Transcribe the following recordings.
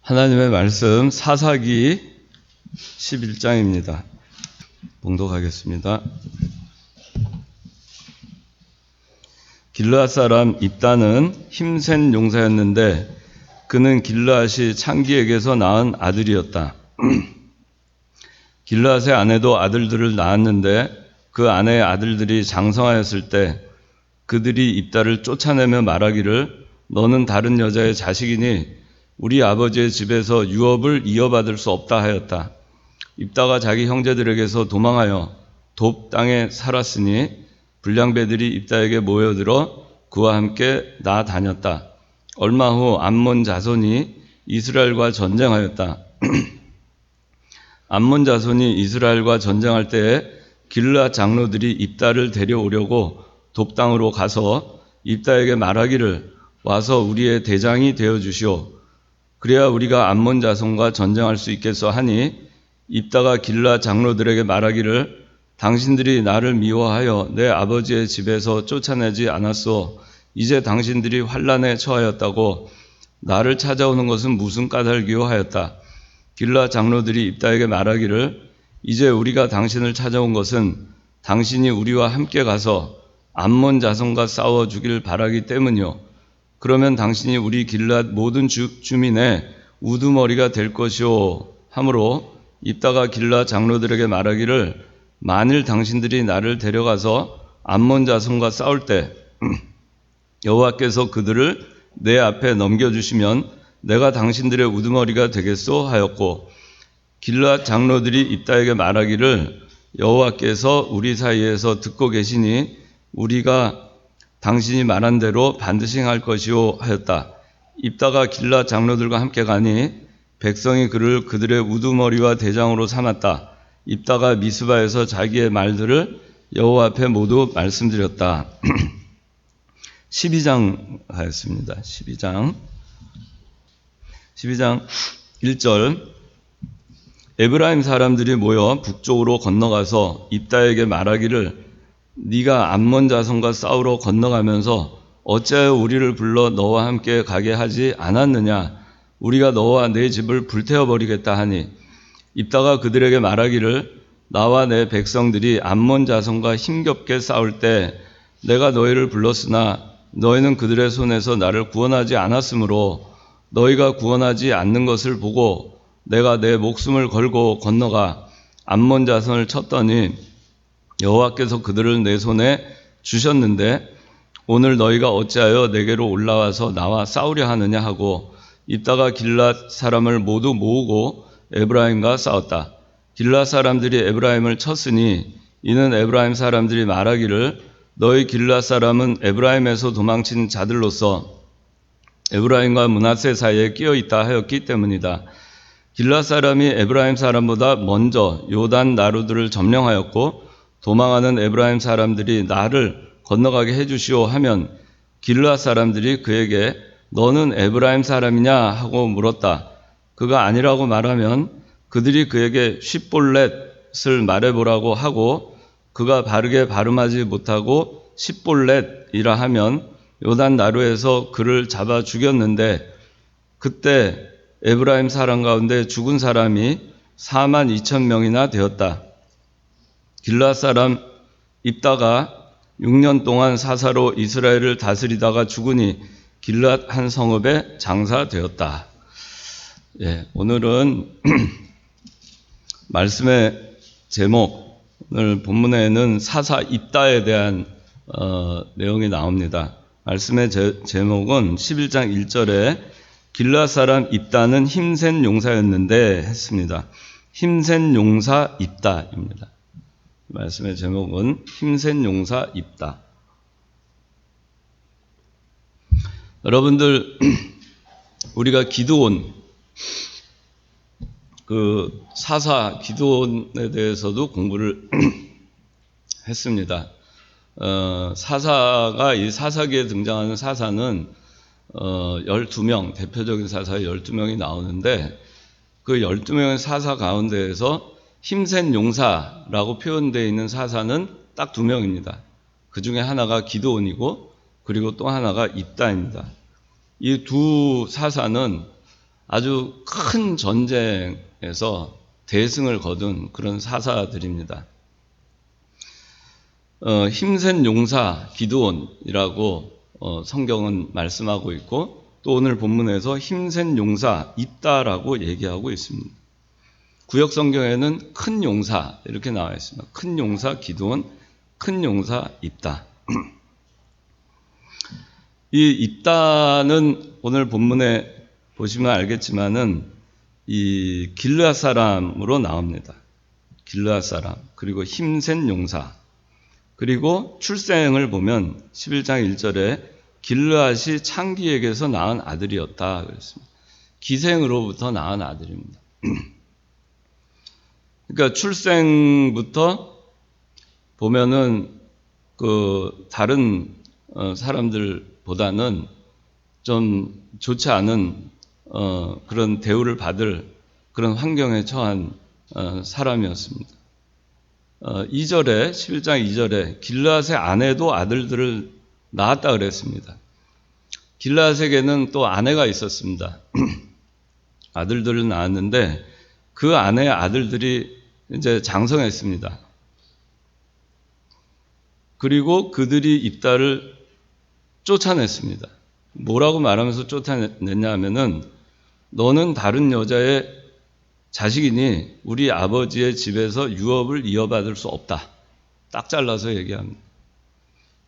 하나님의 말씀 사사기 11장입니다. 봉독하겠습니다. 길르앗 사람 입다는 힘센 용사였는데 그는 길르앗이 창기에게서 낳은 아들이었다. 길르앗의 아내도 아들들을 낳았는데 그 아내의 아들들이 장성하였을 때 그들이 입다를 쫓아내며 말하기를 너는 다른 여자의 자식이니 우리 아버지의 집에서 유업을 이어받을 수 없다 하였다. 입다가 자기 형제들에게서 도망하여 돕 땅에 살았으니 불량배들이 입다에게 모여들어 그와 함께 나다녔다. 얼마 후 암몬 자손이 이스라엘과 전쟁하였다. 암몬 자손이 이스라엘과 전쟁할 때에 길르앗 장로들이 입다를 데려오려고 돕 땅으로 가서 입다에게 말하기를 와서 우리의 대장이 되어주시오. 그래야 우리가 암몬 자손과 전쟁할 수 있겠어 하니 입다가 길르앗 장로들에게 말하기를 당신들이 나를 미워하여 내 아버지의 집에서 쫓아내지 않았소. 이제 당신들이 환난에 처하였다고 나를 찾아오는 것은 무슨 까닭이요 하였다. 길르앗 장로들이 입다에게 말하기를 이제 우리가 당신을 찾아온 것은 당신이 우리와 함께 가서 암몬 자손과 싸워 주길 바라기 때문이요. 그러면 당신이 우리 길르앗 모든 주민의 우두머리가 될 것이오 하므로 입다가 길르앗 장로들에게 말하기를 만일 당신들이 나를 데려가서 암몬 자손과 싸울 때 여호와께서 그들을 내 앞에 넘겨주시면 내가 당신들의 우두머리가 되겠소 하였고 길르앗 장로들이 입다에게 말하기를 여호와께서 우리 사이에서 듣고 계시니 우리가 당신이 말한 대로 반드시 행할 것이오 하였다. 입다가 길르앗 장로들과 함께 가니 백성이 그를 그들의 우두머리와 대장으로 삼았다. 입다가 미스바에서 자기의 말들을 여호와 앞에 모두 말씀드렸다. 12장 하였습니다. 12장 1절 에브라임 사람들이 모여 북쪽으로 건너가서 입다에게 말하기를 네가 암몬 자손과 싸우러 건너가면서 어찌하여 우리를 불러 너와 함께 가게 하지 않았느냐? 우리가 너와 내 집을 불태워버리겠다 하니 입다가 그들에게 말하기를 나와 내 백성들이 암몬 자손과 힘겹게 싸울 때 내가 너희를 불렀으나 너희는 그들의 손에서 나를 구원하지 않았으므로 너희가 구원하지 않는 것을 보고 내가 내 목숨을 걸고 건너가 암몬 자손을 쳤더니 여호와께서 그들을 내 손에 주셨는데 오늘 너희가 어찌하여 내게로 올라와서 나와 싸우려 하느냐 하고 입다가 길르앗 사람을 모두 모으고 에브라임과 싸웠다. 길르앗 사람들이 에브라임을 쳤으니 이는 에브라임 사람들이 말하기를 너희 길르앗 사람은 에브라임에서 도망친 자들로서 에브라임과 므낫세 사이에 끼어 있다 하였기 때문이다. 길르앗 사람이 에브라임 사람보다 먼저 요단 나루들을 점령하였고 도망하는 에브라임 사람들이 나를 건너가게 해주시오 하면 길르앗 사람들이 그에게 너는 에브라임 사람이냐 하고 물었다. 그가 아니라고 말하면 그들이 그에게 십볼렛을 말해보라고 하고 그가 바르게 발음하지 못하고 십볼렛이라 하면 요단 나루에서 그를 잡아 죽였는데 그때 에브라임 사람 가운데 죽은 사람이 42,000명이나 되었다. 길르앗 사람 입다가 6년 동안 사사로 이스라엘을 다스리다가 죽으니 길르앗 한 성읍에 장사되었다. 오늘은 말씀의 제목, 오늘 본문에는 사사 입다에 대한 내용이 나옵니다. 말씀의 제목은 11장 1절에 길르앗 사람 입다는 힘센 용사였는데 했습니다. 힘센 용사 입다입니다. 말씀의 제목은 힘센 용사 입다. 여러분들 우리가 기드온 그 사사 기드온에 대해서도 공부를 했습니다. 사사가 이 사사기에 등장하는 사사는 12명 대표적인 사사에 12명이 나오는데 그 12명의 사사 가운데에서 힘센 용사라고 표현되어 있는 사사는 딱 2명입니다. 그 중에 하나가 기드온이고 그리고 또 하나가 입다입니다. 이 두 사사는 아주 큰 전쟁에서 대승을 거둔 그런 사사들입니다. 힘센 용사 기드온이라고 성경은 말씀하고 있고, 또 오늘 본문에서 힘센 용사 입다라고 얘기하고 있습니다. 구역 성경에는 큰 용사 이렇게 나와 있습니다. 큰 용사 기드온, 큰 용사 입다. 이 입다는 오늘 본문에 보시면 알겠지만은 이 길르앗 사람으로 나옵니다. 길르앗 사람, 그리고 힘센 용사, 그리고 출생을 보면 11장 1절에 길르앗이 창기에게서 낳은 아들이었다 그랬습니다. 기생으로부터 낳은 아들입니다. 그러니까 출생부터 보면은 그 다른 사람들보다는 좀 좋지 않은 그런 대우를 받을 그런 환경에 처한 사람이었습니다. 2절에 11장 2절에 길르앗의 아내도 아들들을 낳았다 그랬습니다. 길르앗에게는 또 아내가 있었습니다. 아들들을 낳았는데 그 아내의 아들들이 이제 장성했습니다. 그리고 그들이 입다를 쫓아냈습니다. 뭐라고 말하면서 쫓아냈냐 하면은 너는 다른 여자의 자식이니 우리 아버지의 집에서 유업을 이어받을 수 없다. 딱 잘라서 얘기합니다.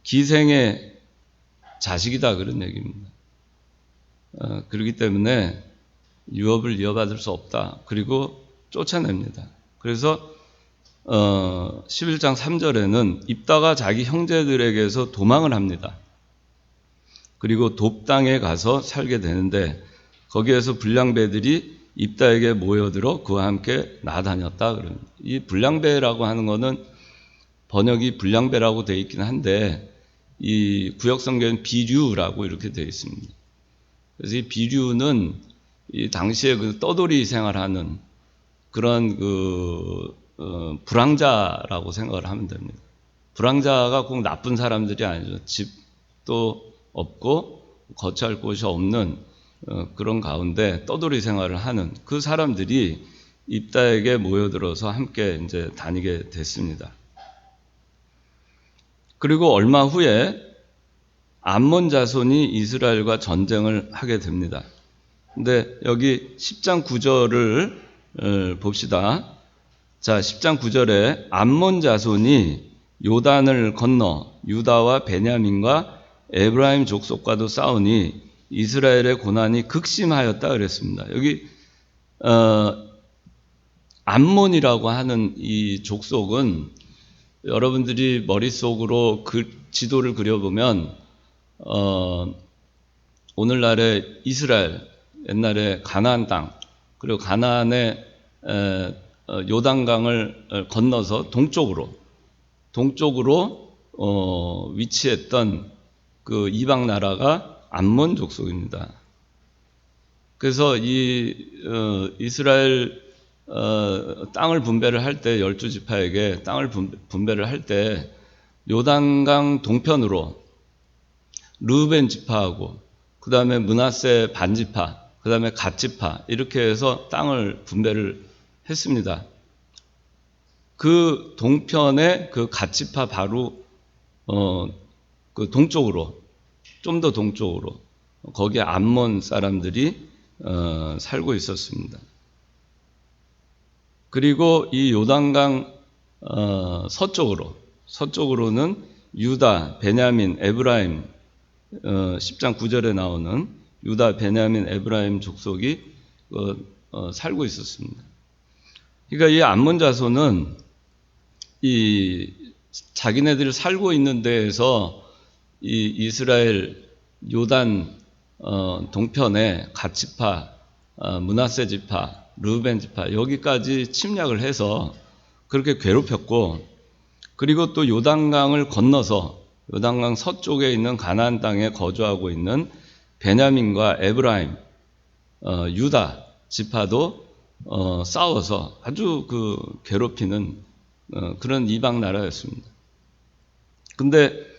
기생의 자식이다 그런 얘기입니다. 그렇기 때문에 유업을 이어받을 수 없다. 그리고 쫓아냅니다. 그래서 11장 3절에는 입다가 자기 형제들에게서 도망을 합니다. 그리고 돕당에 가서 살게 되는데 거기에서 불량배들이 입다에게 모여들어 그와 함께 나다녔다 그럽니다. 이 불량배라고 하는 것은 번역이 불량배라고 되어 있긴 한데 이 구역 성경은 비류라고 이렇게 되어 있습니다. 그래서 이 비류는 이 당시에 그 떠돌이 생활하는 그런 불황자라고 생각을 하면 됩니다. 불황자가 꼭 나쁜 사람들이 아니죠. 집도 없고 거처할 곳이 없는 그런 가운데 떠돌이 생활을 하는 그 사람들이 입다에게 모여들어서 함께 이제 다니게 됐습니다. 그리고 얼마 후에 암몬 자손이 이스라엘과 전쟁을 하게 됩니다. 근데 여기 10장 9절을 봅시다. 자, 10장 9절에 암몬 자손이 요단을 건너 유다와 베냐민과 에브라임 족속과도 싸우니 이스라엘의 고난이 극심하였다 그랬습니다. 여기 암몬이라고 하는 이 족속은 여러분들이 머릿속으로 지도를 그려보면 오늘날의 이스라엘, 옛날에 가나안 땅, 그리고 가나안의 요단강을 건너서 동쪽으로 위치했던 그 이방 나라가 암몬 족속입니다. 그래서 이 이스라엘 땅을 분배를 할 때 12지파에게 땅을 분배를 할 때 요단강 동편으로 르우벤 지파하고 그 다음에 므낫세 반지파, 그 다음에 갓지파 이렇게 해서 땅을 분배를 했습니다. 그 동편의 그 갓지파 바로 그 동쪽으로, 좀 더 동쪽으로 거기에 암몬 사람들이 살고 있었습니다. 그리고 이 요단강 서쪽으로는 유다, 베냐민, 에브라임 10장 9절에 나오는 유다, 베냐민, 에브라임 족속이 살고 있었습니다. 그러니까 이 암몬 자손은 이 자기네들이 살고 있는 데에서 이 이스라엘 요단 동편에 갓지파, 므낫세 지파, 르우벤 지파 여기까지 침략을 해서 그렇게 괴롭혔고, 그리고 또 요단강을 건너서 요단강 서쪽에 있는 가나안 땅에 거주하고 있는 베냐민과 에브라임, 유다 지파도 싸워서 아주 괴롭히는 그런 이방 나라였습니다. 근데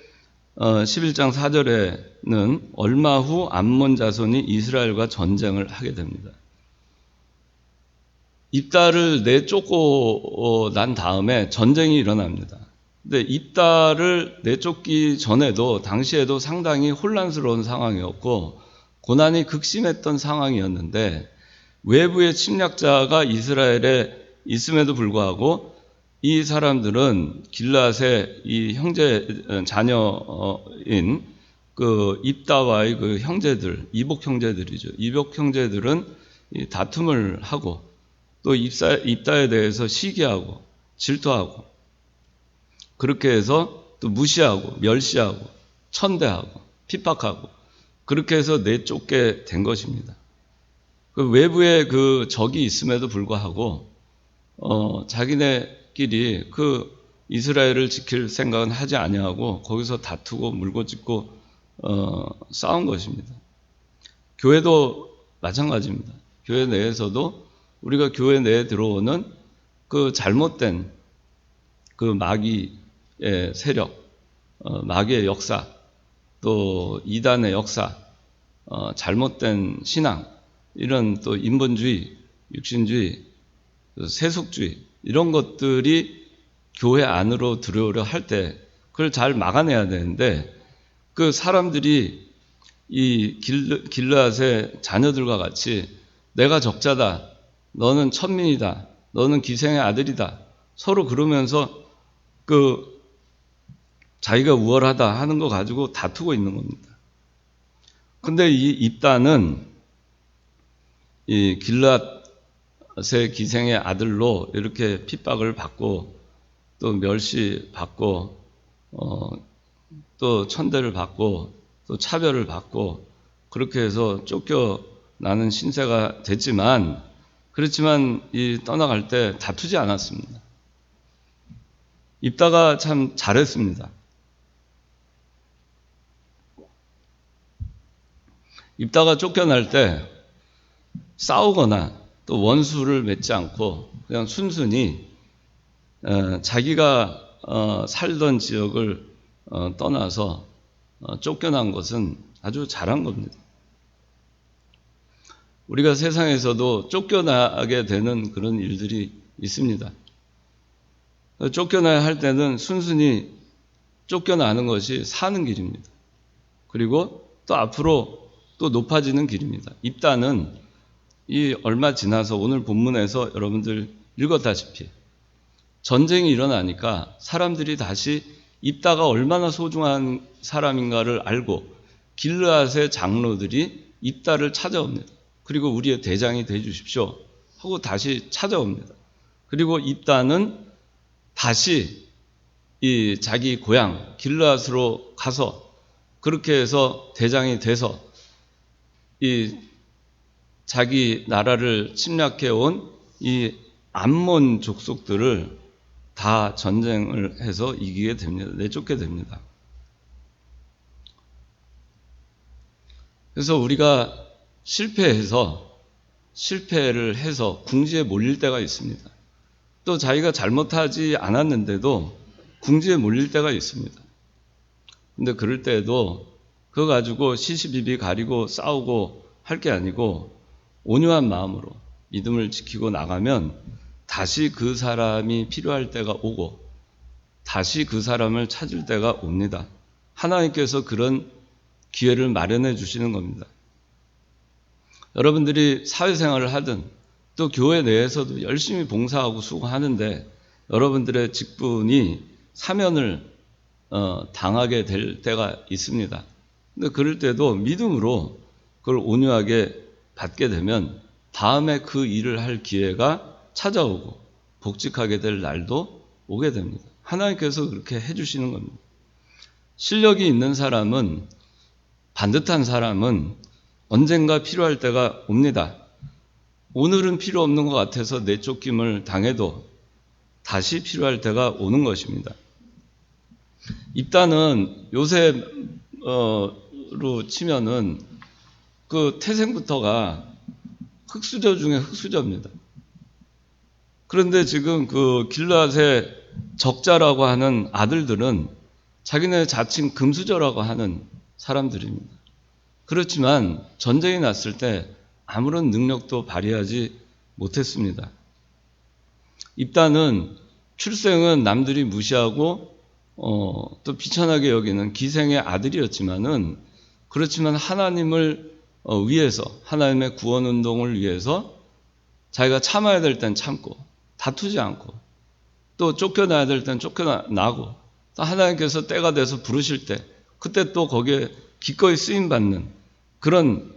11장 4절에는 얼마 후 암몬 자손이 이스라엘과 전쟁을 하게 됩니다. 입다를 내쫓고 난 다음에 전쟁이 일어납니다. 근데 입다를 내쫓기 전에도 당시에도 상당히 혼란스러운 상황이었고 고난이 극심했던 상황이었는데 외부의 침략자가 이스라엘에 있음에도 불구하고 이 사람들은 길앗의 이 형제 자녀인 그 입다와의 그 형제들, 이복 형제들이죠. 이복 형제들은 이 다툼을 하고 또 입다에 대해서 시기하고 질투하고 그렇게 해서 또 무시하고 멸시하고 천대하고 핍박하고 그렇게 해서 내쫓게 된 것입니다. 그 외부에 그 적이 있음에도 불구하고 자기네끼리 그 이스라엘을 지킬 생각은 하지 아니하고 거기서 다투고 물고짓고 싸운 것입니다. 교회도 마찬가지입니다. 교회 내에서도 우리가 교회 내에 들어오는 그 잘못된 그 마귀의 세력, 마귀의 역사, 또 이단의 역사, 잘못된 신앙, 이런 또 인본주의, 육신주의, 세속주의 이런 것들이 교회 안으로 들어오려 할 때 그걸 잘 막아내야 되는데 그 사람들이 이 길르앗의 자녀들과 같이 내가 적자다, 너는 천민이다, 너는 기생의 아들이다 서로 그러면서 그 자기가 우월하다 하는 거 가지고 다투고 있는 겁니다. 근데 이 입다는 이 길르앗의 기생의 아들로 이렇게 핍박을 받고 또 멸시받고 또 천대를 받고 또 차별을 받고 그렇게 해서 쫓겨나는 신세가 됐지만 그렇지만 이 떠나갈 때 다투지 않았습니다. 입다가 참 잘했습니다. 입다가 쫓겨날 때 싸우거나 또 원수를 맺지 않고 그냥 순순히 자기가 살던 지역을 떠나서 쫓겨난 것은 아주 잘한 겁니다. 우리가 세상에서도 쫓겨나게 되는 그런 일들이 있습니다. 쫓겨나야 할 때는 순순히 쫓겨나는 것이 사는 길입니다. 그리고 또 앞으로 또 높아지는 길입니다. 입다는 이 얼마 지나서 오늘 본문에서 여러분들 읽었다시피 전쟁이 일어나니까 사람들이 다시 입다가 얼마나 소중한 사람인가를 알고 길르앗의 장로들이 입다를 찾아옵니다. 그리고 우리의 대장이 돼 주십시오 하고 다시 찾아옵니다. 그리고 입다는 다시 이 자기 고향 길르앗으로 가서 그렇게 해서 대장이 돼서 이 자기 나라를 침략해 온 이 암몬 족속들을 다 전쟁을 해서 이기게 됩니다. 내쫓게 됩니다. 그래서 우리가 실패를 해서 궁지에 몰릴 때가 있습니다. 또 자기가 잘못하지 않았는데도 궁지에 몰릴 때가 있습니다. 근데 그럴 때에도 그거 가지고 시시비비 가리고 싸우고 할 게 아니고 온유한 마음으로 믿음을 지키고 나가면 다시 그 사람이 필요할 때가 오고 다시 그 사람을 찾을 때가 옵니다. 하나님께서 그런 기회를 마련해 주시는 겁니다. 여러분들이 사회생활을 하든 또 교회 내에서도 열심히 봉사하고 수고하는데 여러분들의 직분이 사면을 당하게 될 때가 있습니다. 근데 그럴 때도 믿음으로 그걸 온유하게 받게 되면 다음에 그 일을 할 기회가 찾아오고 복직하게 될 날도 오게 됩니다. 하나님께서 그렇게 해주시는 겁니다. 실력이 있는 사람은, 반듯한 사람은 언젠가 필요할 때가 옵니다. 오늘은 필요 없는 것 같아서 내쫓김을 당해도 다시 필요할 때가 오는 것입니다. 입다는 요셉으로 치면은 그 태생부터가 흙수저 중에 흙수저입니다. 그런데 지금 그 길르앗의 적자라고 하는 아들들은 자기네 자칭 금수저라고 하는 사람들입니다. 그렇지만 전쟁이 났을 때 아무런 능력도 발휘하지 못했습니다. 입다는 출생은 남들이 무시하고 또 비천하게 여기는 기생의 아들이었지만은 그렇지만 하나님을 위해서 하나님의 구원 운동을 위해서 자기가 참아야 될 땐 참고 다투지 않고 또 쫓겨나야 될 땐 쫓겨나고 또 하나님께서 때가 돼서 부르실 때 그때 또 거기에 기꺼이 쓰임받는 그런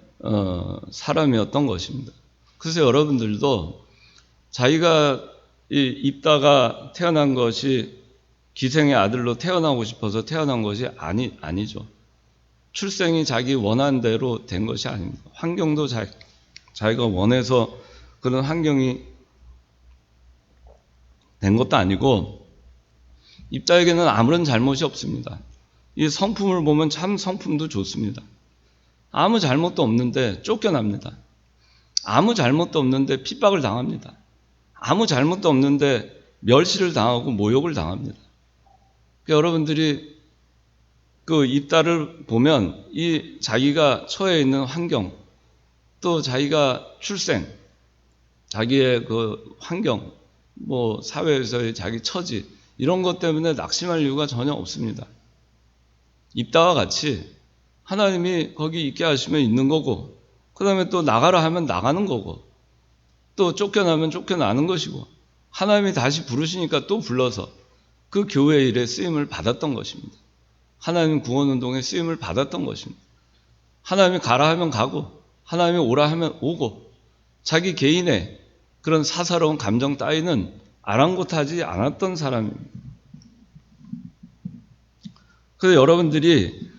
사람이었던 것입니다. 그래서 여러분들도 자기가 입다가 태어난 것이 기생의 아들로 태어나고 싶어서 태어난 것이 아니죠. 출생이 자기 원한 대로 된 것이 아닙니다. 환경도 자기가 원해서 그런 환경이 된 것도 아니고 입다에게는 아무런 잘못이 없습니다. 이 성품을 보면 참 성품도 좋습니다. 아무 잘못도 없는데 쫓겨납니다. 아무 잘못도 없는데 핍박을 당합니다. 아무 잘못도 없는데 멸시를 당하고 모욕을 당합니다. 여러분들이 그 입다를 보면 이 자기가 처해 있는 환경, 또 자기가 출생, 자기의 그 환경, 뭐 사회에서의 자기 처지 이런 것 때문에 낙심할 이유가 전혀 없습니다. 입다와 같이 하나님이 거기 있게 하시면 있는 거고, 그 다음에 또 나가라 하면 나가는 거고, 또 쫓겨나면 쫓겨나는 것이고, 하나님이 다시 부르시니까 또 불러서 그 교회 일에 쓰임을 받았던 것입니다. 하나님 구원운동에 쓰임을 받았던 것입니다. 하나님이 가라 하면 가고 하나님이 오라 하면 오고 자기 개인의 그런 사사로운 감정 따위는 아랑곳하지 않았던 사람입니다. 그래서 여러분들이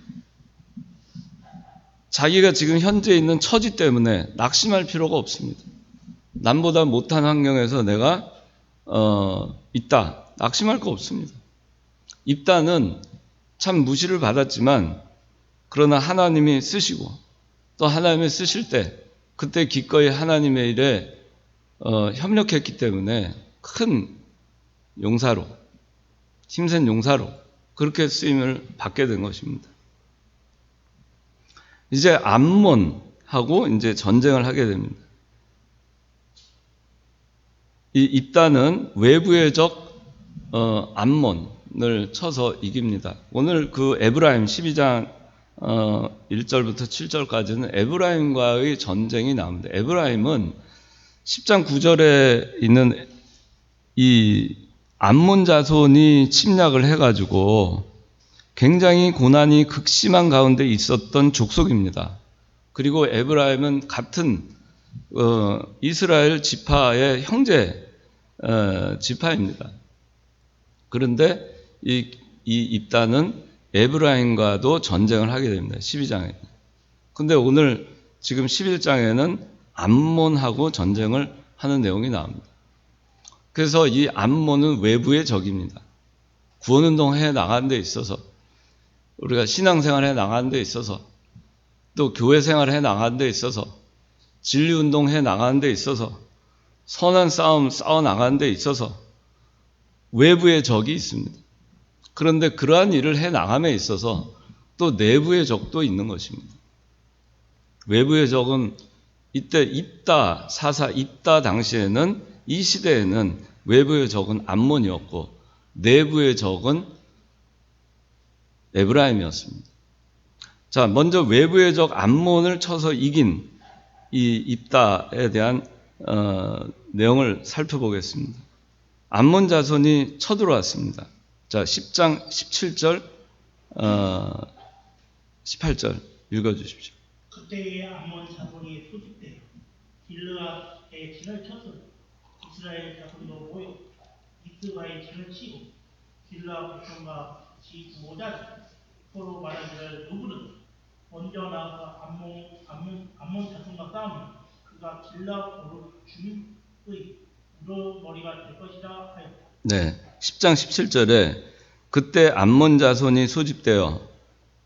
자기가 지금 현재 있는 처지 때문에 낙심할 필요가 없습니다. 남보다 못한 환경에서 내가 있다. 낙심할 거 없습니다. 입다는 참 무시를 받았지만 그러나 하나님이 쓰시고 또 하나님이 쓰실 때 그때 기꺼이 하나님의 일에 협력했기 때문에 큰 용사로 힘센 용사로 그렇게 쓰임을 받게 된 것입니다. 이제 암몬하고 이제 전쟁을 하게 됩니다. 이 입다는 외부의 적 암몬을 쳐서 이깁니다. 오늘 그 에브라임 12장 1절부터 7절까지는 에브라임과의 전쟁이 나옵니다. 에브라임은 10장 9절에 있는 이 암몬 자손이 침략을 해가지고 굉장히 고난이 극심한 가운데 있었던 족속입니다. 그리고 에브라임은 같은 이스라엘 지파의 형제 지파입니다. 그런데 이 입다는 에브라임과도 전쟁을 하게 됩니다. 12장에. 근데 오늘 지금 11장에는 암몬하고 전쟁을 하는 내용이 나옵니다. 그래서 이 암몬은 외부의 적입니다. 구원운동 해 나가는 데 있어서 우리가 신앙생활 해 나가는 데 있어서 또 교회생활 해 나가는 데 있어서 진리운동 해 나가는 데 있어서 선한 싸움 싸워 나가는 데 있어서 외부의 적이 있습니다. 그런데 그러한 일을 해 나감에 있어서 또 내부의 적도 있는 것입니다. 외부의 적은 이때 입다 당시에는 이 시대에는 외부의 적은 암몬이었고 내부의 적은 에브라임이었습니다. 자, 먼저 외부의 적 암몬을 쳐서 이긴 이 입다에 대한 내용을 살펴보겠습니다. 암몬 자손이 쳐들어왔습니다. 자, 10장 17절 18절 읽어주십시오. 그때의 암몬 자손이 소집되어 길르앗의 진을 쳤으니 이스라엘 자손도 모여 미스바의 진을 치고 길르앗 백성과 지 모자지 서로 말하기를 누구는 먼저 나아가 암몬 자손과 싸우면 그가 길르앗 주민의 우두머리가 될 것이라 하였다. 네, 10장 17절에 그때 암몬 자손이 소집되어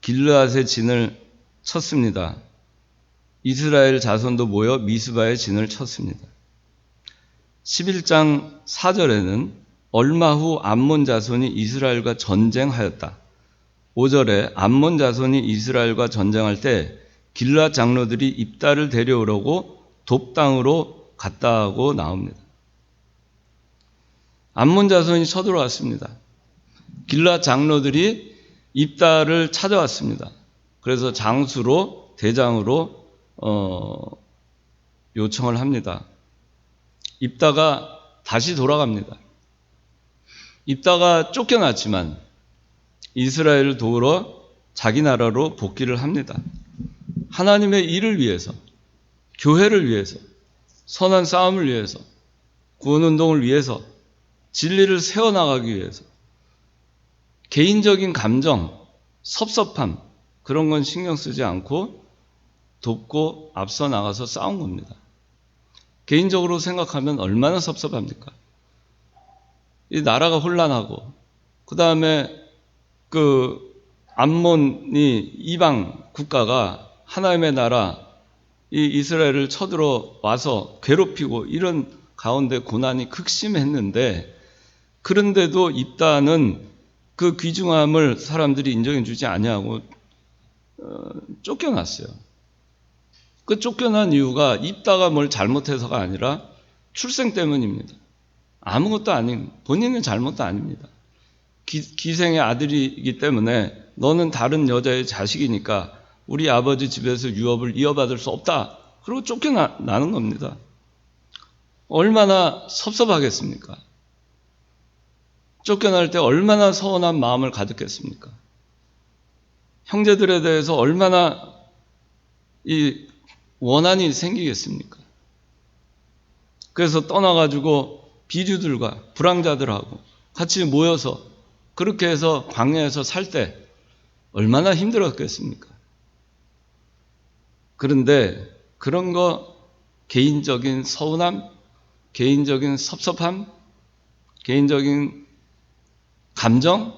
길르앗의 진을 쳤습니다. 이스라엘 자손도 모여 미스바의 진을 쳤습니다. 11장 4절에는 얼마 후 암몬 자손이 이스라엘과 전쟁하였다. 5절에 암몬 자손이 이스라엘과 전쟁할 때 길르앗 장로들이 입다를 데려오려고 돕당으로 갔다고 나옵니다. 암몬 자손이 쳐들어왔습니다. 길앗 장로들이 입다를 찾아왔습니다. 그래서 장수로 대장으로 요청을 합니다. 입다가 다시 돌아갑니다. 입다가 쫓겨났지만 이스라엘을 도우러 자기 나라로 복귀를 합니다. 하나님의 일을 위해서, 교회를 위해서, 선한 싸움을 위해서, 구원운동을 위해서, 진리를 세워나가기 위해서 개인적인 감정, 섭섭함 그런 건 신경 쓰지 않고 돕고 앞서 나가서 싸운 겁니다. 개인적으로 생각하면 얼마나 섭섭합니까? 이 나라가 혼란하고 그 다음에 암몬이 이방 국가가 하나님의 나라 이 이스라엘을 쳐들어 와서 괴롭히고 이런 가운데 고난이 극심했는데 그런데도 입다는 그 귀중함을 사람들이 인정해 주지 아니하고 쫓겨났어요. 그 쫓겨난 이유가 입다가 뭘 잘못해서가 아니라 출생 때문입니다. 아무것도 아닌 본인의 잘못도 아닙니다. 기생의 아들이기 때문에 너는 다른 여자의 자식이니까 우리 아버지 집에서 유업을 이어받을 수 없다. 그리고 쫓겨나는 겁니다. 얼마나 섭섭하겠습니까? 쫓겨날 때 얼마나 서운한 마음을 가졌겠습니까? 형제들에 대해서 얼마나 이 원한이 생기겠습니까? 그래서 떠나가지고 비류들과 불황자들하고 같이 모여서 그렇게 해서 광야에서 살 때 얼마나 힘들었겠습니까? 그런데 그런 거 개인적인 서운함, 개인적인 섭섭함, 개인적인 감정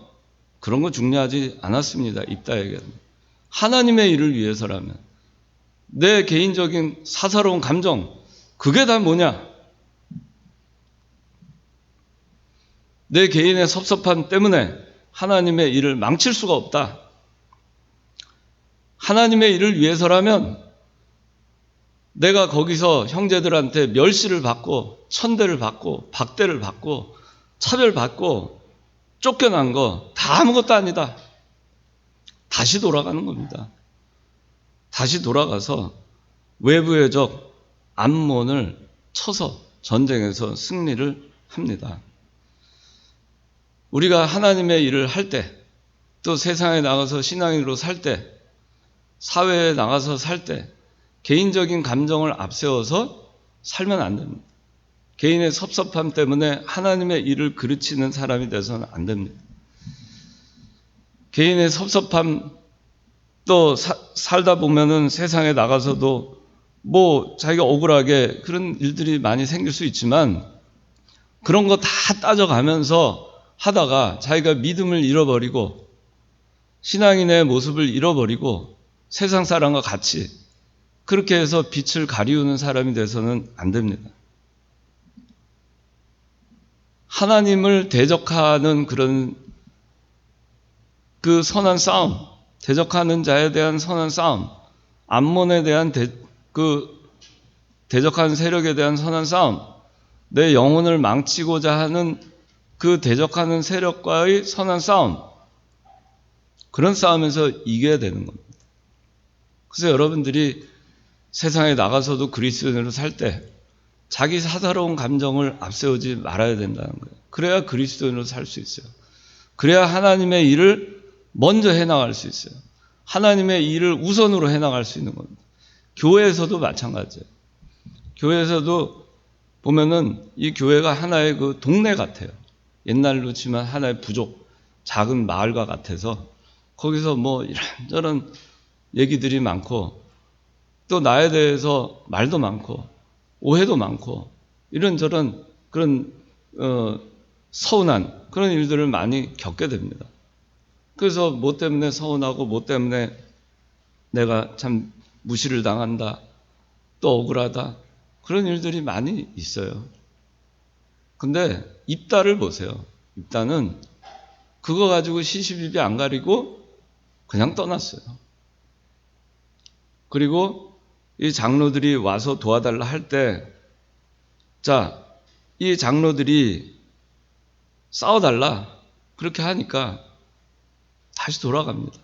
그런 거 중요하지 않았습니다. 입다에게는. 하나님의 일을 위해서라면 내 개인적인 사사로운 감정 그게 다 뭐냐? 내 개인의 섭섭함 때문에 하나님의 일을 망칠 수가 없다. 하나님의 일을 위해서라면 내가 거기서 형제들한테 멸시를 받고 천대를 받고 박대를 받고 차별받고 쫓겨난 거 다 아무것도 아니다. 다시 돌아가는 겁니다. 다시 돌아가서 외부의 적 암몬을 쳐서 전쟁에서 승리를 합니다. 우리가 하나님의 일을 할 때, 또 세상에 나가서 신앙인으로 살 때, 사회에 나가서 살 때 개인적인 감정을 앞세워서 살면 안 됩니다. 개인의 섭섭함 때문에 하나님의 일을 그르치는 사람이 돼서는 안 됩니다. 개인의 섭섭함 또 살다 보면은 세상에 나가서도 뭐 자기가 억울하게 그런 일들이 많이 생길 수 있지만 그런 거 다 따져가면서 하다가 자기가 믿음을 잃어버리고 신앙인의 모습을 잃어버리고 세상 사람과 같이 그렇게 해서 빛을 가리우는 사람이 돼서는 안 됩니다. 하나님을 대적하는 그런 그 선한 싸움, 대적하는 자에 대한 선한 싸움, 암몬에 대한 대적하는 세력에 대한 선한 싸움, 내 영혼을 망치고자 하는 그 대적하는 세력과의 선한 싸움, 그런 싸움에서 이겨야 되는 겁니다. 그래서 여러분들이 세상에 나가서도 그리스도인으로 살 때 자기 사사로운 감정을 앞세우지 말아야 된다는 거예요. 그래야 그리스도인으로 살 수 있어요. 그래야 하나님의 일을 먼저 해나갈 수 있어요. 하나님의 일을 우선으로 해나갈 수 있는 겁니다. 교회에서도 마찬가지예요. 교회에서도 보면은 이 교회가 하나의 그 동네 같아요. 옛날로 치면 하나의 부족, 작은 마을과 같아서 거기서 뭐 이런저런 얘기들이 많고 또 나에 대해서 말도 많고 오해도 많고 이런저런 그런 서운한 그런 일들을 많이 겪게 됩니다. 그래서 뭐 때문에 서운하고 뭐 때문에 내가 참 무시를 당한다 또 억울하다 그런 일들이 많이 있어요. 근데 입다를 보세요. 입다는 그거 가지고 시시비비 안 가리고 그냥 떠났어요. 그리고 이 장로들이 와서 도와달라 할 때, 자, 이 장로들이 싸워달라. 그렇게 하니까 다시 돌아갑니다.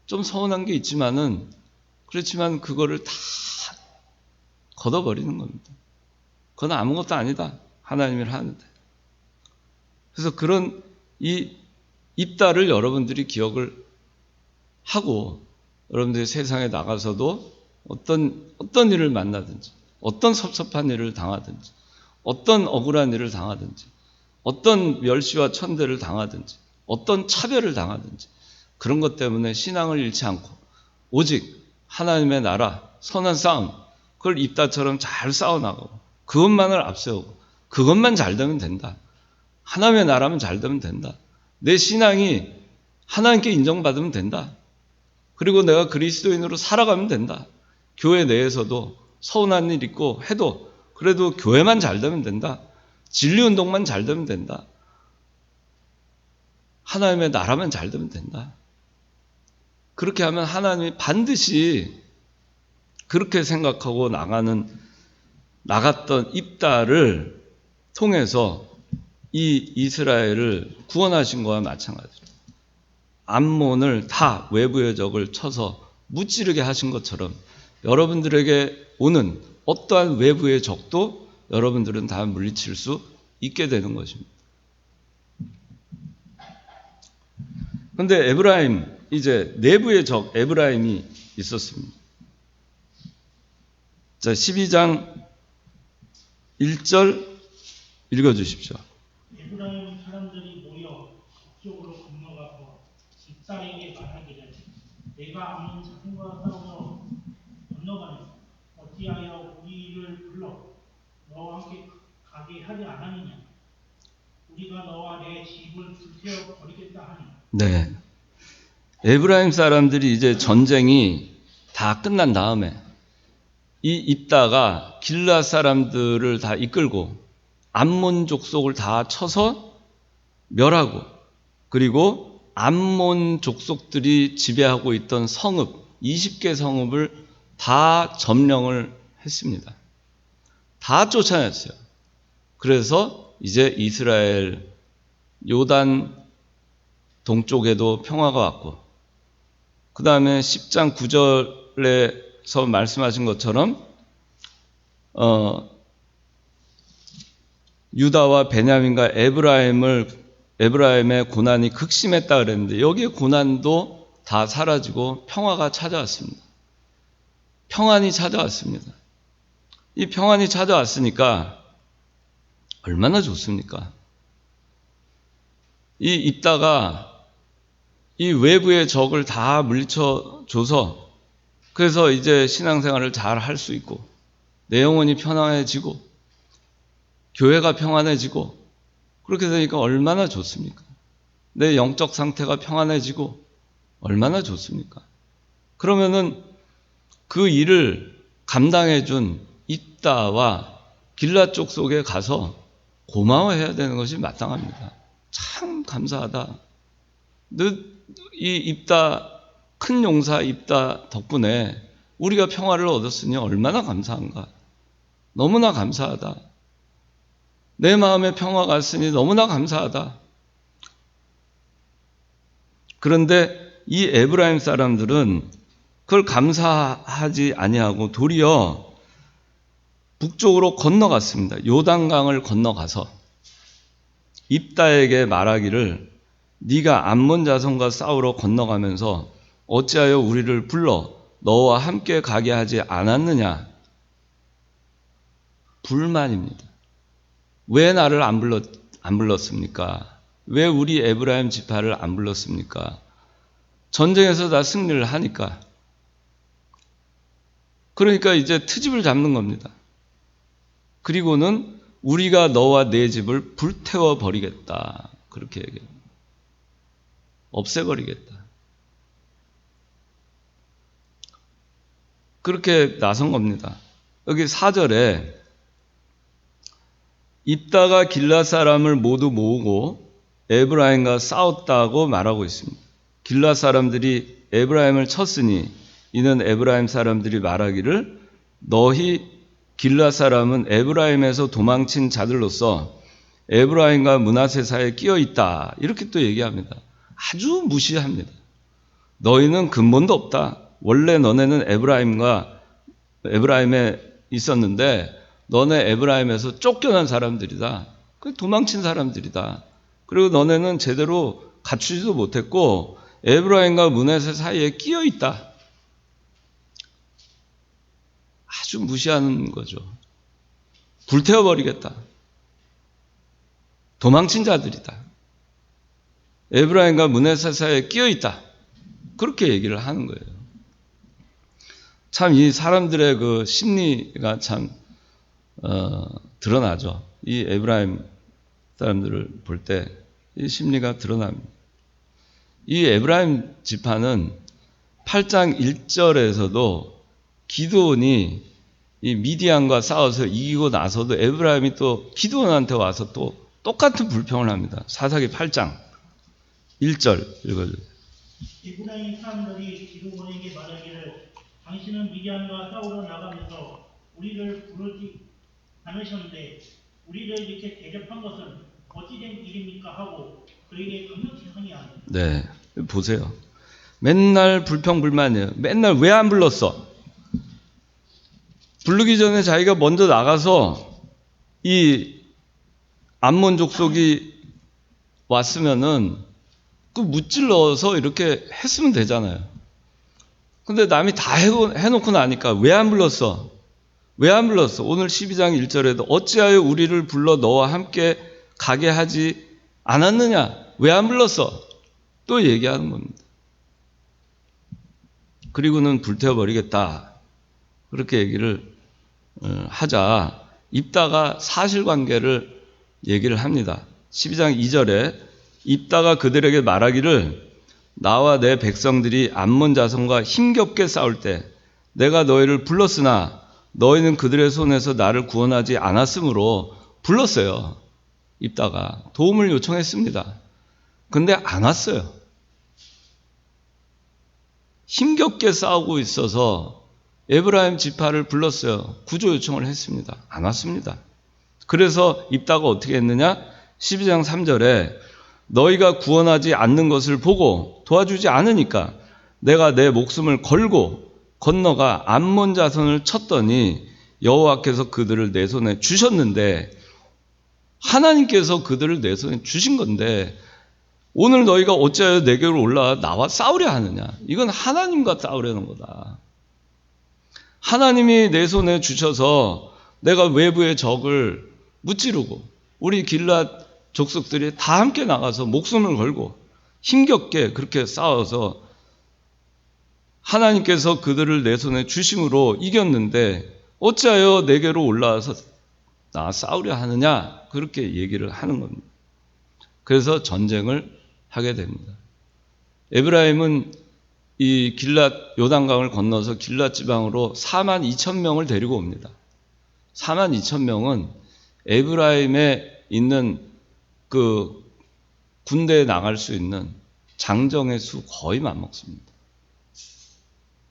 좀 서운한 게 있지만은, 그렇지만 그거를 다 걷어버리는 겁니다. 그건 아무것도 아니다. 하나님이 하는데. 그래서 그런 이 입다를 여러분들이 기억을 하고, 여러분들이 세상에 나가서도 어떤 일을 만나든지, 어떤 섭섭한 일을 당하든지, 어떤 억울한 일을 당하든지, 어떤 멸시와 천대를 당하든지, 어떤 차별을 당하든지, 그런 것 때문에 신앙을 잃지 않고 오직 하나님의 나라, 선한 싸움, 그걸 입다처럼 잘 싸워나가고 그것만을 앞세우고 그것만 잘 되면 된다. 하나님의 나라면 잘 되면 된다. 내 신앙이 하나님께 인정받으면 된다. 그리고 내가 그리스도인으로 살아가면 된다. 교회 내에서도 서운한 일 있고 해도 그래도 교회만 잘 되면 된다. 진리운동만 잘 되면 된다. 하나님의 나라만 잘 되면 된다. 그렇게 하면 하나님이 반드시 그렇게 생각하고 나갔던 입다를 통해서 이 이스라엘을 구원하신 거와 마찬가지로 암몬을 다 외부의 적을 쳐서 무찌르게 하신 것처럼 여러분들에게 오는 어떠한 외부의 적도 여러분들은 다 물리칠 수 있게 되는 것입니다. 그런데 에브라임, 이제 내부의 적 에브라임이 있었습니다. 자, 12장 1절 읽어주십시오. 에브라임 사람들이 모여 북쪽으로 건너가서 입다에게 말하기를 내가 암몬 자손과 싸우러 건너가면서 어찌하여 우리를 불러 너와 함께 가게 하지 않았느냐? 우리가 너와 내 집을 불태워 버리겠다 하니. 네. 에브라임 사람들이 이제 전쟁이 다 끝난 다음에 이 입다가 길르앗 사람들을 다 이끌고 암몬 족속을 다 쳐서 멸하고, 그리고 암몬 족속들이 지배하고 있던 성읍 20개 성읍을 다 점령을 했습니다. 다 쫓아냈어요. 그래서 이제 이스라엘 요단 동쪽에도 평화가 왔고, 그 다음에 10장 9절에서 말씀하신 것처럼 유다와 베냐민과 에브라임의 고난이 극심했다 그랬는데 여기에 고난도 다 사라지고 평화가 찾아왔습니다. 평안이 찾아왔습니다. 이 평안이 찾아왔으니까 얼마나 좋습니까? 이 입다가 이 외부의 적을 다 물리쳐줘서 그래서 이제 신앙생활을 잘 할 수 있고 내 영혼이 편안해지고 교회가 평안해지고 그렇게 되니까 얼마나 좋습니까? 내 영적 상태가 평안해지고 얼마나 좋습니까? 그러면은 그 일을 감당해준 입다와 길라 쪽 속에 가서 고마워해야 되는 것이 마땅합니다. 참 감사하다. 이 입다, 큰 용사 입다 덕분에 우리가 평화를 얻었으니 얼마나 감사한가. 너무나 감사하다. 내 마음에 평화가 왔으니 너무나 감사하다. 그런데 이 에브라임 사람들은 그걸 감사하지 아니하고 도리어 북쪽으로 건너갔습니다. 요단강을 건너가서 입다에게 말하기를 네가 암몬 자손과 싸우러 건너가면서 어찌하여 우리를 불러 너와 함께 가게 하지 않았느냐? 불만입니다. 왜 나를 안 불렀습니까? 왜 우리 에브라임 지파를 안 불렀습니까? 전쟁에서 다 승리를 하니까. 그러니까 이제 트집을 잡는 겁니다. 그리고는 우리가 너와 내 집을 불태워 버리겠다. 그렇게 얘기합니다. 없애버리겠다. 그렇게 나선 겁니다. 여기 4절에 입다가 길라 사람을 모두 모으고 에브라임과 싸웠다고 말하고 있습니다. 길라 사람들이 에브라임을 쳤으니 이는 에브라임 사람들이 말하기를 너희 길라 사람은 에브라임에서 도망친 자들로서 에브라임과 므낫세 사이에 끼어 있다. 이렇게 또 얘기합니다. 아주 무시합니다. 너희는 근본도 없다. 원래 너네는 에브라임에 있었는데 너네 에브라임에서 쫓겨난 사람들이다. 도망친 사람들이다. 그리고 너네는 제대로 갖추지도 못했고 에브라임과 므낫세 사이에 끼어 있다. 아주 무시하는 거죠. 불태워버리겠다. 도망친 자들이다. 에브라임과 므낫세 사이에 끼어 있다. 그렇게 얘기를 하는 거예요. 참 이 사람들의 그 심리가 참 드러나죠. 이 에브라임 사람들을 볼 때 이 심리가 드러납니다. 이 에브라임 지파는 8장 1절에서도 기드온이 이 미디안과 싸워서 이기고 나서도 에브라임이 또 기드온한테 와서 또 똑같은 불평을 합니다. 사사기 8장 1절 읽어주세요. 에브라임 사람들이 기드온에게 말하기를 당신은 미디안과 싸우러 나가면서 우리를 부르지 않으셨는데 우리를 이렇게 대접한 것은 어찌된 일입니까 하고 그에게 강력히 항의하니. 네, 보세요. 맨날 불평불만이에요. 맨날 왜 안 불렀어? 부르기 전에 자기가 먼저 나가서 이 암몬 족속이 왔으면은 그 무찔러서 이렇게 했으면 되잖아요. 근데 남이 다 해놓고 나니까 왜 안 불렀어? 왜 안 불렀어? 오늘 12장 1절에도 어찌하여 우리를 불러 너와 함께 가게 하지 않았느냐? 왜 안 불렀어? 또 얘기하는 겁니다. 그리고는 불태워버리겠다. 그렇게 얘기를 하자 입다가 사실관계를 얘기를 합니다. 12장 2절에 입다가 그들에게 말하기를 나와 내 백성들이 암몬 자손과 힘겹게 싸울 때 내가 너희를 불렀으나 너희는 그들의 손에서 나를 구원하지 않았으므로 불렀어요. 입다가 도움을 요청했습니다. 근데 안 왔어요. 힘겹게 싸우고 있어서 에브라임 지파를 불렀어요. 구조 요청을 했습니다. 안 왔습니다. 그래서 입다가 어떻게 했느냐? 12장 3절에 너희가 구원하지 않는 것을 보고 도와주지 않으니까 내가 내 목숨을 걸고 건너가 암몬 자손을 쳤더니 여호와께서 그들을 내 손에 주셨는데 하나님께서 그들을 내 손에 주신 건데 오늘 너희가 어찌하여 내게로 올라와 나와 싸우려 하느냐? 이건 하나님과 싸우려는 거다. 하나님이 내 손에 주셔서 내가 외부의 적을 무찌르고 우리 길앗 족속들이 다 함께 나가서 목숨을 걸고 힘겹게 그렇게 싸워서 하나님께서 그들을 내 손에 주심으로 이겼는데 어찌하여 내게로 올라와서 나 싸우려 하느냐? 그렇게 얘기를 하는 겁니다. 그래서 전쟁을 하게 됩니다. 에브라임은 이 길랏 요단강을 건너서 길랏 지방으로 4만 2천 명을 데리고 옵니다. 4만 2천 명은 에브라임에 있는 그 군대에 나갈 수 있는 장정의 수 거의 맞먹습니다.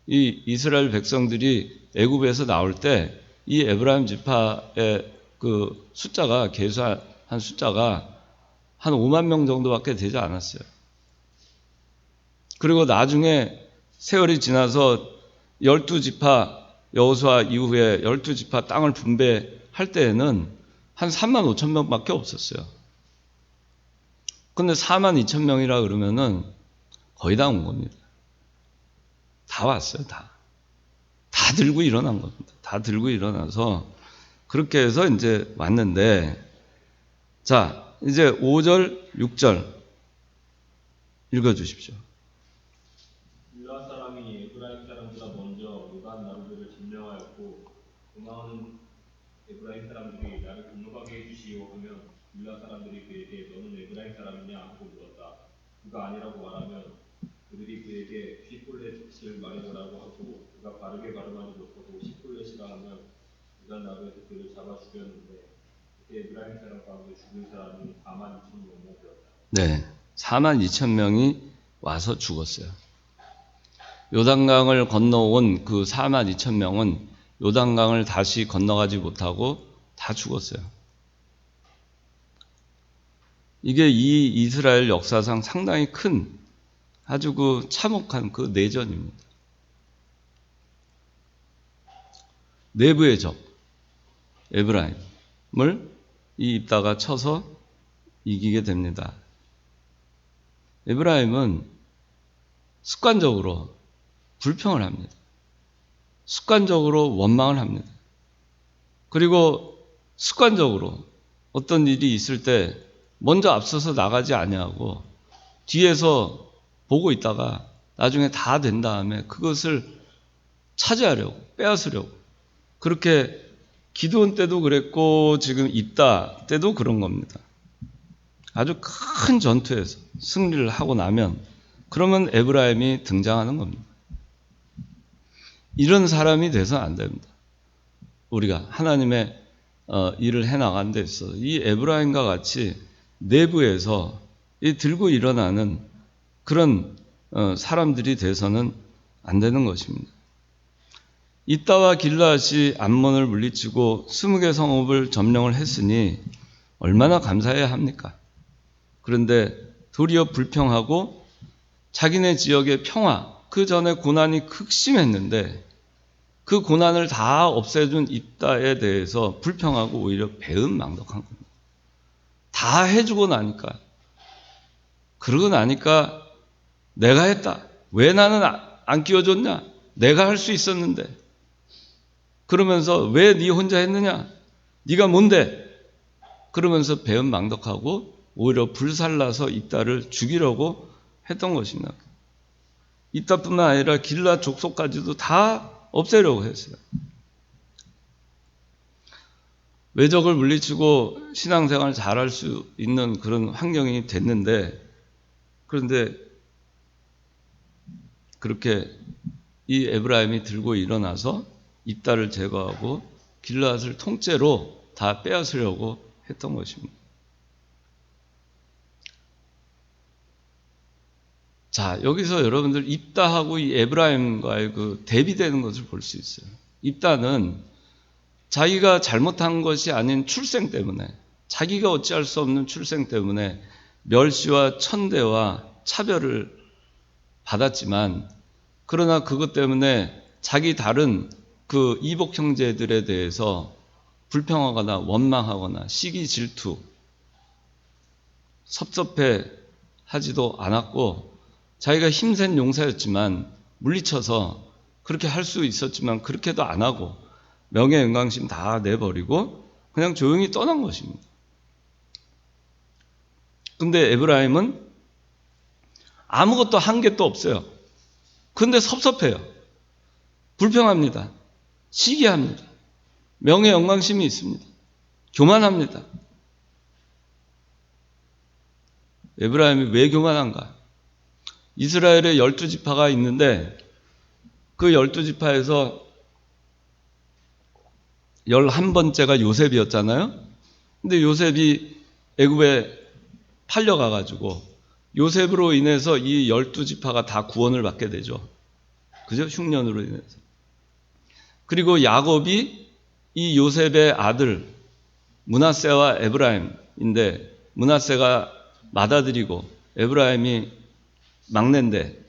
이 이스라엘 백성들이 애굽에서 나올 때 이 에브라임 지파의 그 숫자가 계수한 숫자가 한 5만 명 정도밖에 되지 않았어요. 그리고 나중에 세월이 지나서 12지파 여호수아 이후에 12지파 땅을 분배할 때에는 한 3만 5천 명밖에 없었어요. 근데 4만 2천 명이라 그러면은 거의 다 온 겁니다. 다 왔어요, 다. 다 들고 일어난 겁니다. 다 들고 일어나서 그렇게 해서 이제 왔는데, 자, 이제 5절, 6절 읽어주십시오. 유다 사람이 에브라임 사람보다 먼저 요단 나루들을 점령하였고 도망하는 에브라임 사람들이 나를 건너가게 해주시오 하면 유다 사람들이 그에게 너는 에브라임 사람이냐 하고 물었다. 그가 아니라고 말하면 그들이 그에게 시플렛을 말해보라고 하고 그가 바르게 발음하지 못하고 시플렛이라 하면 유다 나루에서 그를 잡아 죽였는데 그때 에브라임 사람 가운데 죽은 사람이 4만 2천 명이나 되었다. 네, 4만 2천 명이 와서 죽었어요. 요단강을 건너온 그 4만 2천 명은 요단강을 다시 건너가지 못하고 다 죽었어요. 이게 이 이스라엘 역사상 상당히 큰 아주 그 참혹한 그 내전입니다. 내부의 적 에브라임을 이 입다가 쳐서 이기게 됩니다. 에브라임은 습관적으로 불평을 합니다. 습관적으로 원망을 합니다. 그리고 습관적으로 어떤 일이 있을 때 먼저 앞서서 나가지 아니하고 뒤에서 보고 있다가 나중에 다 된 다음에 그것을 차지하려고, 빼앗으려고. 그렇게 기드온 때도 그랬고 지금 입다 때도 그런 겁니다. 아주 큰 전투에서 승리를 하고 나면 그러면 에브라임이 등장하는 겁니다. 이런 사람이 돼서는 안 됩니다. 우리가 하나님의 일을 해나가는 데 있어서 이 에브라임과 같이 내부에서 이 들고 일어나는 그런 사람들이 돼서는 안 되는 것입니다. 입다와 길르앗이 암몬을 물리치고 20개 성읍을 점령을 했으니 얼마나 감사해야 합니까? 그런데 도리어 불평하고 자기네 지역의 평화, 그 전에 고난이 극심했는데 그 고난을 다 없애준 입다에 대해서 불평하고 오히려 배은망덕한 겁니다. 다 해주고 나니까, 그러고 나니까 내가 했다. 왜 나는 안 끼워줬냐? 내가 할 수 있었는데. 그러면서 왜 네 혼자 했느냐? 네가 뭔데? 그러면서 배은망덕하고 오히려 불살라서 입다를 죽이려고 했던 것입니다. 입다뿐만 아니라 길르앗 족속까지도 다 없애려고 했어요. 외적을 물리치고 신앙생활을 잘할 수 있는 그런 환경이 됐는데, 그런데 그렇게 이 에브라임이 들고 일어나서 입다를 제거하고 길르앗을 통째로 다 빼앗으려고 했던 것입니다. 자, 여기서 여러분들 입다하고 이 에브라임과의 그 대비되는 것을 볼 수 있어요. 입다는 자기가 잘못한 것이 아닌 출생 때문에, 자기가 어찌할 수 없는 출생 때문에 멸시와 천대와 차별을 받았지만, 그러나 그것 때문에 자기 다른 그 이복 형제들에 대해서 불평하거나 원망하거나 시기 질투, 섭섭해 하지도 않았고, 자기가 힘센 용사였지만 물리쳐서 그렇게 할 수 있었지만 그렇게도 안 하고 명예 영광심 다 내버리고 그냥 조용히 떠난 것입니다. 근데 에브라임은 아무것도 한 게 또 없어요. 근데 섭섭해요. 불평합니다. 시기합니다. 명예 영광심이 있습니다. 교만합니다. 에브라임이 왜 교만한가? 이스라엘에 12지파가 있는데 그 12지파에서 11번째가 요셉이었잖아요. 근데 요셉이 애굽에 팔려가가지고 요셉으로 인해서 이 12지파가 다 구원을 받게 되죠. 그죠? 흉년으로 인해서. 그리고 야곱이 이 요셉의 아들 므낫세와 에브라임인데 므낫세가 맏아들이고 에브라임이 막내인데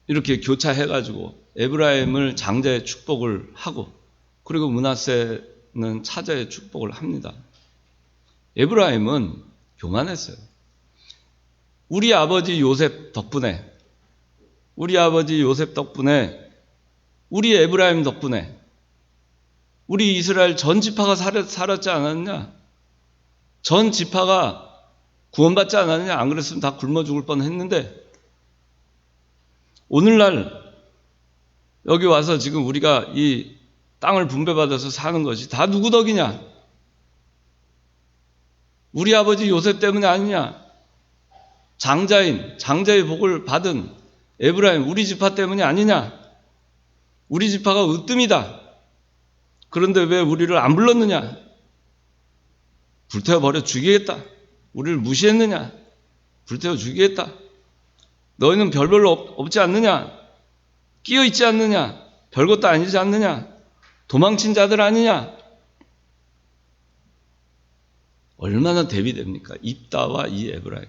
이렇게 교차해가지고 에브라임을 장자의 축복을 하고 그리고 므낫세는 차자의 축복을 합니다. 에브라임은 교만했어요. 우리 아버지 요셉 덕분에 우리 에브라임 덕분에 우리 이스라엘 전 지파가 살았지 않았느냐? 전 지파가 구원받지 않았느냐? 안 그랬으면 다 굶어 죽을 뻔했는데 오늘날 여기 와서 지금 우리가 이 땅을 분배받아서 사는 것이 다 누구 덕이냐? 우리 아버지 요셉 때문에 아니냐? 장자의 복을 받은 에브라임 우리 지파 때문이 아니냐? 우리 지파가 으뜸이다. 그런데 왜 우리를 안 불렀느냐? 불태워버려 죽이겠다. 우리를 무시했느냐? 불태워 죽이겠다. 너희는 별로 없지 않느냐? 끼어있지 않느냐? 별것도 아니지 않느냐? 도망친 자들 아니냐? 얼마나 대비됩니까? 입다와 이 에브라임.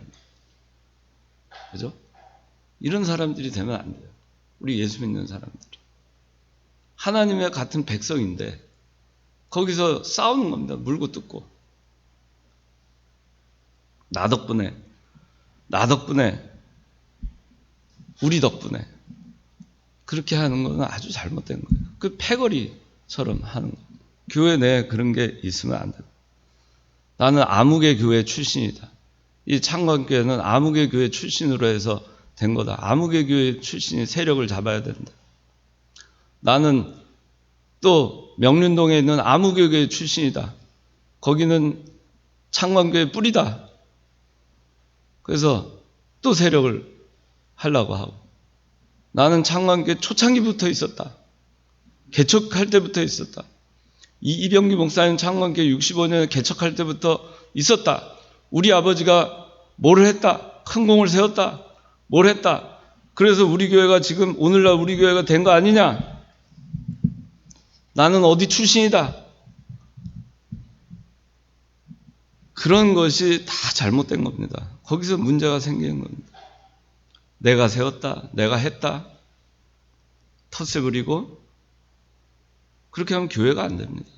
그죠? 이런 사람들이 되면 안 돼요. 우리 예수 믿는 사람들이. 하나님의 같은 백성인데 거기서 싸우는 겁니다. 물고 뜯고. 나 덕분에, 우리 덕분에 그렇게 하는 건 아주 잘못된 거예요. 그 패거리처럼 하는 거예요. 교회 내에 그런 게 있으면 안 돼요. 나는 아무개 교회 출신이다. 이 창건교회는 아무개 교회 출신으로 해서 된 거다. 아무개 교회 출신이 세력을 잡아야 된다. 나는 또 명륜동에 있는 아무개 교회 출신이다. 거기는 창건교회 뿌리다. 그래서 또 세력을 하려고 하고. 나는 창건교회 초창기부터 있었다. 개척할 때부터 있었다. 이병기 목사님 창건교회 65년에 개척할 때부터 있었다. 우리 아버지가 뭘 했다. 큰 공을 세웠다. 뭘 했다. 그래서 우리 교회가 지금 오늘날 우리 교회가 된 거 아니냐. 나는 어디 출신이다. 그런 것이 다 잘못된 겁니다. 거기서 문제가 생기는 겁니다. 내가 세웠다. 내가 했다. 텃세 부리고 그렇게 하면 교회가 안 됩니다.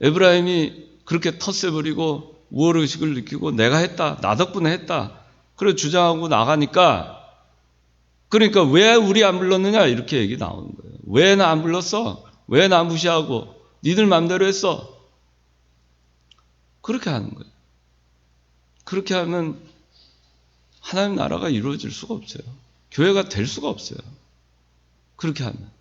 에브라임이 그렇게 텃세 부리고 우월의식을 느끼고 내가 했다. 나 덕분에 했다. 그래 주장하고 나가니까 그러니까 왜 우리 안 불렀느냐 이렇게 얘기 나오는 거예요. 왜 나 안 불렀어? 왜 나 무시하고 니들 맘대로 했어? 그렇게 하는 거예요. 그렇게 하면 하나님 나라가 이루어질 수가 없어요. 교회가 될 수가 없어요. 그렇게 하면.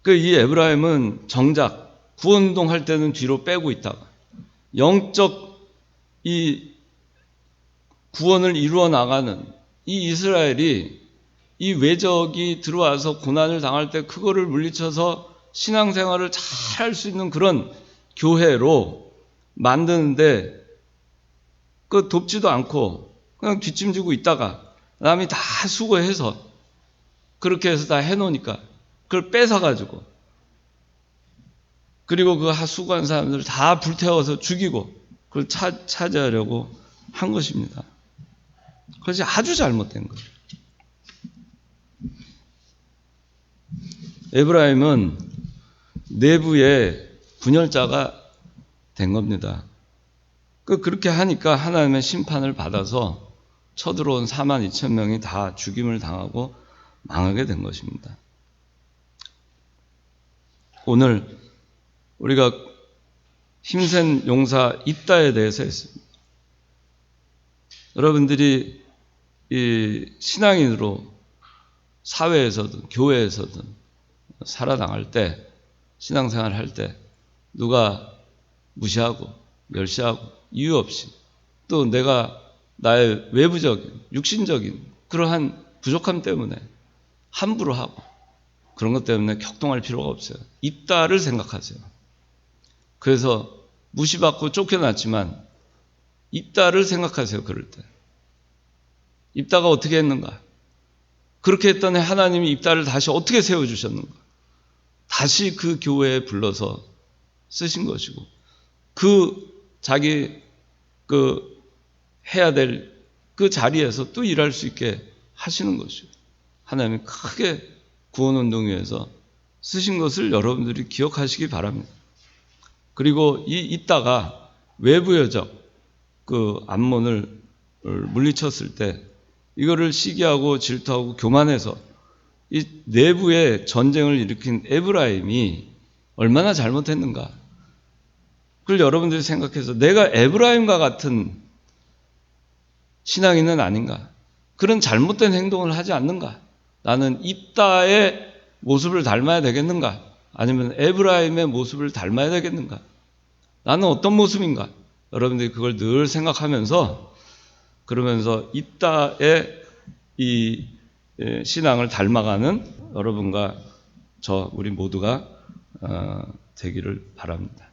이 에브라임은 정작 구원운동 할 때는 뒤로 빼고 있다가 영적 이 구원을 이루어 나가는 이 이스라엘이 이 외적이 들어와서 고난을 당할 때 그거를 물리쳐서 신앙생활을 잘 할 수 있는 그런 교회로 만드는데 그 돕지도 않고 그냥 뒷짐지고 있다가 남이 다 수고해서 그렇게 해서 다 해놓으니까 그걸 뺏어가지고 그리고 그 수고한 사람들을 다 불태워서 죽이고 그걸 차지하려고 한 것입니다. 그것이 아주 잘못된 거예요. 에브라임은 내부의 분열자가 된 겁니다. 그렇게 하니까 하나님의 심판을 받아서 쳐들어온 42,000명이 다 죽임을 당하고 망하게 된 것입니다. 오늘 우리가 힘센 용사 입다에 대해서 했습니다. 여러분들이 이 신앙인으로 사회에서든 교회에서든 살아나갈 때 신앙생활 할 때 누가 무시하고 멸시하고 이유 없이 또 내가 나의 외부적인 육신적인 그러한 부족함 때문에 함부로 하고 그런 것 때문에 격동할 필요가 없어요. 입다를 생각하세요. 그래서 무시받고 쫓겨났지만 입다를 생각하세요. 그럴 때. 입다가 어떻게 했는가? 그렇게 했더니 하나님이 입다를 다시 어떻게 세워주셨는가? 다시 그 교회에 불러서 쓰신 것이고 자기 해야 될 그 자리에서 또 일할 수 있게 하시는 것이고 하나님이 크게 구원운동위에서 쓰신 것을 여러분들이 기억하시기 바랍니다. 그리고 입다가 외부여적 암몬을 물리쳤을 때 이거를 시기하고 질투하고 교만해서 이 내부의 전쟁을 일으킨 에브라임이 얼마나 잘못했는가. 그걸 여러분들이 생각해서 내가 에브라임과 같은 신앙인은 아닌가. 그런 잘못된 행동을 하지 않는가. 나는 입다의 모습을 닮아야 되겠는가. 아니면 에브라임의 모습을 닮아야 되겠는가. 나는 어떤 모습인가. 여러분들이 그걸 늘 생각하면서 그러면서 입다의 이 신앙을 닮아가는 여러분과 우리 모두가 되기를 바랍니다.